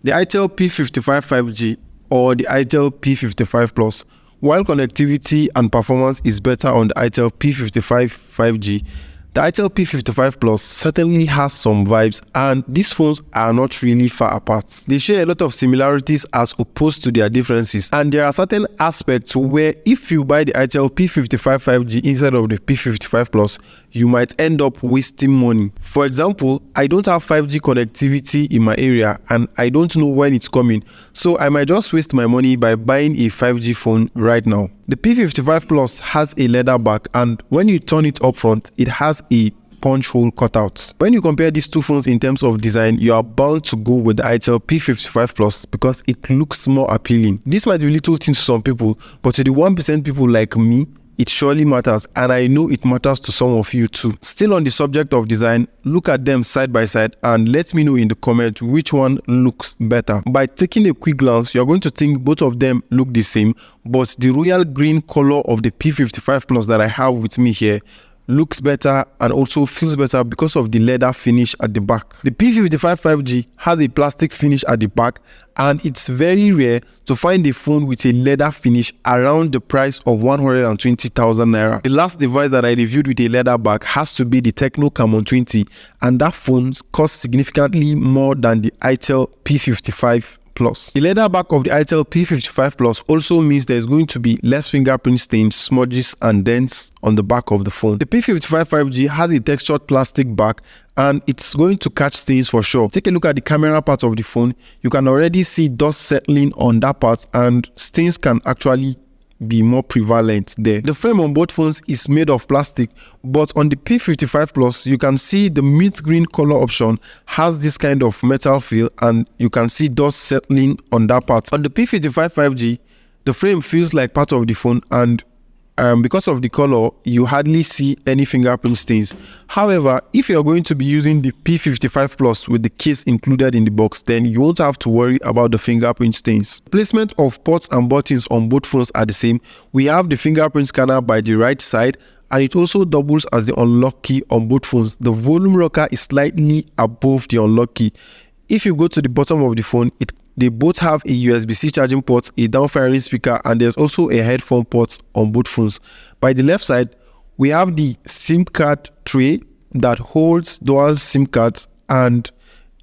The Itel P55 5G or the Itel P55 Plus. While connectivity and performance is better on the Itel P55 5G, the Itel P55 Plus certainly has some vibes, and these phones are not really far apart. They share a lot of similarities as opposed to their differences, and there are certain aspects where if you buy the Itel P55 5G instead of the P55 Plus, you might end up wasting money. For example, I don't have 5G connectivity in my area and I don't know when it's coming, so I might just waste my money by buying a 5G phone right now. The P55 Plus has a leather back, and when you turn it up front, it has a punch hole cutout. When you compare these two phones in terms of design, you are bound to go with the Itel P55 Plus because it looks more appealing. This might be little things to some people, but to the 1% people like me, it surely matters, and I know it matters to some of you too. Still on the subject of design, look at them side by side and let me know in the comment which one looks better. By taking a quick glance, you're going to think both of them look the same, but the royal green color of the P55 Plus that I have with me here looks better and also feels better because of the leather finish at the back. The P55 5G has a plastic finish at the back, and it's very rare to find a phone with a leather finish around the price of 120,000 naira. The last device that I reviewed with a leather back has to be the Tecno Camon 20, and that phone costs significantly more than the Itel P55 Plus. The leather back of the Itel P55 Plus also means there's going to be less fingerprint stains, smudges and dents on the back of the phone. The P55 5G has a textured plastic back and it's going to catch stains for sure. Take a look at the camera part of the phone. You can already see dust settling on that part, and stains can actually be more prevalent there. The frame on both phones is made of plastic, but on the P55 Plus, you can see the mint green color option has this kind of metal feel, and you can see dust settling on that part. On the P55 5G, the frame feels like part of the phone, and because of the color, you hardly see any fingerprint stains. However, if you're going to be using the P55 Plus with the case included in the box, then you won't have to worry about the fingerprint stains. Placement of ports and buttons on both phones are the same. We have the fingerprint scanner by the right side, and it also doubles as the unlock key on both phones. The volume rocker is slightly above the unlock key. If you go to the bottom of the phone, they both have a USB-C charging port, a down-firing speaker, and there's also a headphone port on both phones. By the left side, we have the SIM card tray that holds dual SIM cards and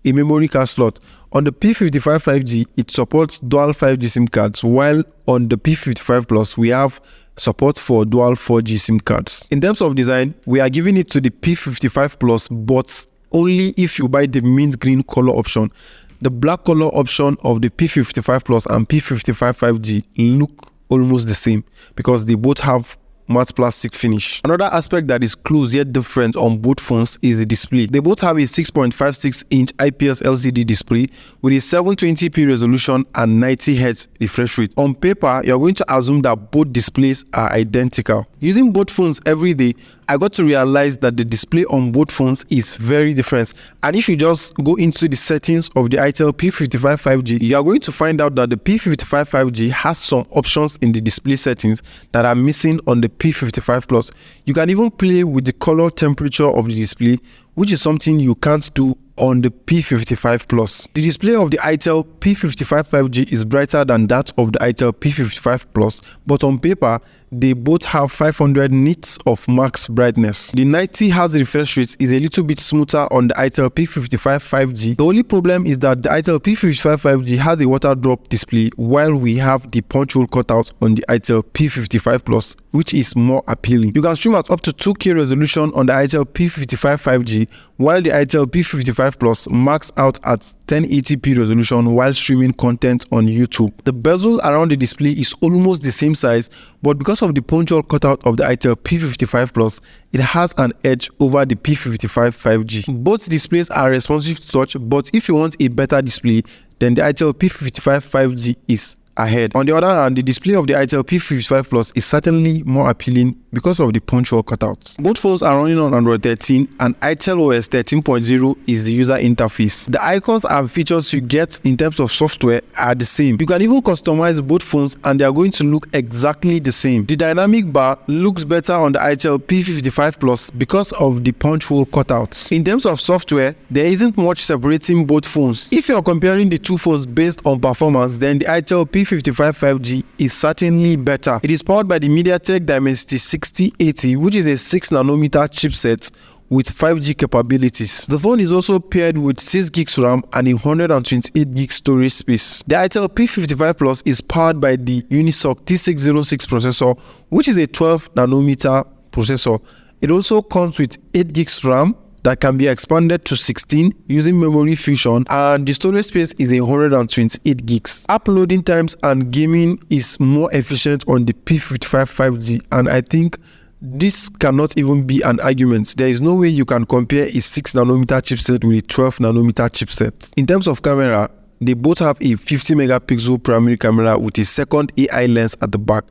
a memory card slot. On the P55 5G, it supports dual 5G SIM cards, while on the P55 Plus, we have support for dual 4G SIM cards. In terms of design, we are giving it to the P55 Plus, but only if you buy the mint green color option. The black color option of the P55 Plus and P55 5G look almost the same because they both have matte plastic finish. Another aspect that is close yet different on both phones is the display. They both have a 6.56-inch IPS LCD display with a 720p resolution and 90Hz refresh rate. On paper, you're going to assume that both displays are identical. Using both phones every day, I got to realize that the display on both phones is very different. And if you just go into the settings of the Itel P55 5G, you are going to find out that the P55 5G has some options in the display settings that are missing on the P55 Plus. You can even play with the color temperature of the display, which is something you can't do on the P55 Plus. The display of the Itel P55 5G is brighter than that of the Itel P55 Plus, but on paper, they both have 500 nits of max brightness. The 90Hz refresh rate is a little bit smoother on the Itel P55 5G. The only problem is that the Itel P55 5G has a water drop display, while we have the punch hole cutout on the Itel P55 Plus, which is more appealing. You can stream at up to 2K resolution on the Itel P55 5G, while the Itel P55 Plus max out at 1080p resolution while streaming content on YouTube. The bezel around the display is almost the same size, but because of the punch hole cutout of the Itel P55 Plus, it has an edge over the P55 5G. Both displays are responsive to touch, but if you want a better display, then the Itel P55 5G is ahead. On the other hand, the display of the Itel P55 Plus is certainly more appealing because of the punch hole cutouts. Both phones are running on Android 13 and Itel OS 13.0 is the user interface. The icons and features you get in terms of software are the same. You can even customize both phones and they are going to look exactly the same. The dynamic bar looks better on the Itel P55 Plus because of the punch hole cutouts. In terms of software, there isn't much separating both phones. If you're comparing the two phones based on performance, then the Itel P55 5G is certainly better. It is powered by the MediaTek Dimensity 6080, which is a 6nm chipset with 5G capabilities. The phone is also paired with 6 GB RAM and a 128 GB storage space. The Itel P55 Plus is powered by the Unisoc T606 processor, which is a 12nm processor. It also comes with 8 GB RAM that can be expanded to 16 using memory fusion, and the storage space is a 128 gigs. Uploading times and gaming is more efficient on the P55 5G, and I think this cannot even be an argument. There is no way you can compare a 6nm chipset with a 12nm chipset. In terms of camera, they both have a 50 megapixel primary camera with a second AI lens at the back.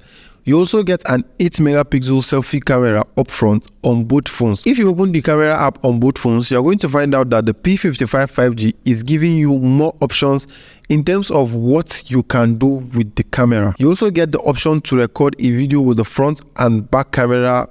You also get an 8 megapixel selfie camera up front on both phones. If you open the camera app on both phones, you are going to find out that the P55 5G is giving you more options in terms of what you can do with the camera. You also get the option to record a video with the front and back camera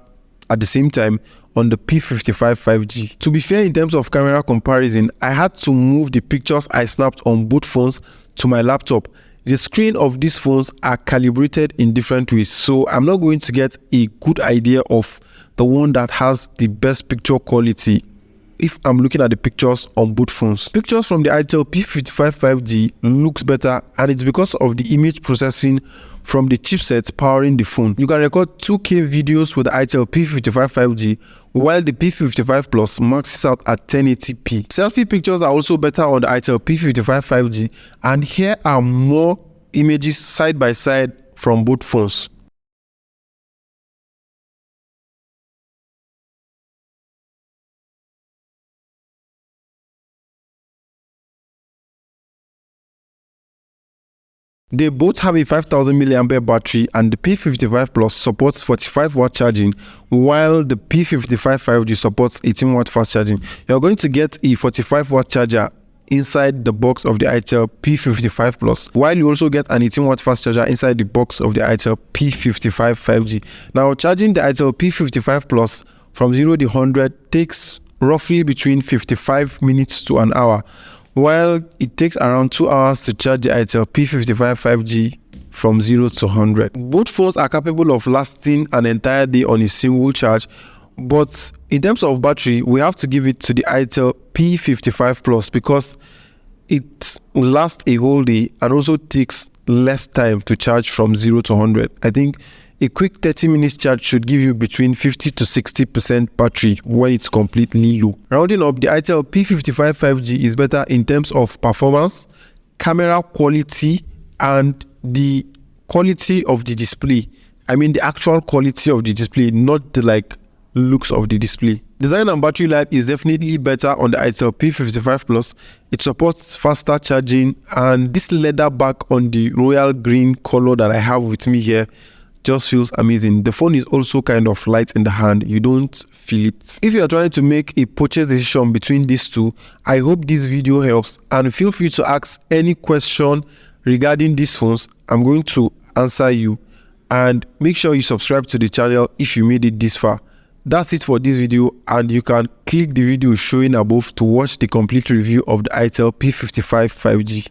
at the same time on the P55 5G. To be fair, in terms of camera comparison, I had to move the pictures I snapped on both phones to my laptop. The screen of these phones are calibrated in different ways, so I'm not going to get a good idea of the one that has the best picture quality if I'm looking at the pictures on both phones. Pictures from the Itel P55 5G looks better, and it's because of the image processing from the chipset powering the phone. You can record 2K videos with the Itel P55 5G, while the P55 Plus maxes out at 1080p. Selfie pictures are also better on the Itel P55 5G, and here are more images side by side from both phones. They both have a 5000 mAh battery, and the P55 Plus supports 45W charging, while the P55 5G supports 18W fast charging. You're going to get a 45W charger inside the box of the Itel P55 Plus, while you also get an 18W fast charger inside the box of the Itel P55 5G. Now, charging the Itel P55 Plus from 0 to 100 takes roughly between 55 minutes to an hour, while it takes around 2 hours to charge the Itel P55 5G from 0 to 100. Both phones are capable of lasting an entire day on a single charge, but in terms of battery, we have to give it to the Itel P55 Plus because it will last a whole day and also takes less time to charge from 0 to 100. I think a quick 30 minutes charge should give you between 50 to 60% battery when it's completely low. Rounding up, the Itel P55 5G is better in terms of performance, camera quality, and the quality of the display. I mean the actual quality of the display, not the looks of the display. Design and battery life is definitely better on the Itel P55 Plus. It supports faster charging, and this leather back on the royal green color that I have with me here just feels amazing. The phone is also kind of light in the hand. You don't feel it. If you are trying to make a purchase decision between these two, I hope this video helps, and feel free to ask any question regarding these phones. I'm going to answer you, and make sure you subscribe to the channel if you made it this far. That's it for this video, and you can click the video showing above to watch the complete review of the Itel P55 5G.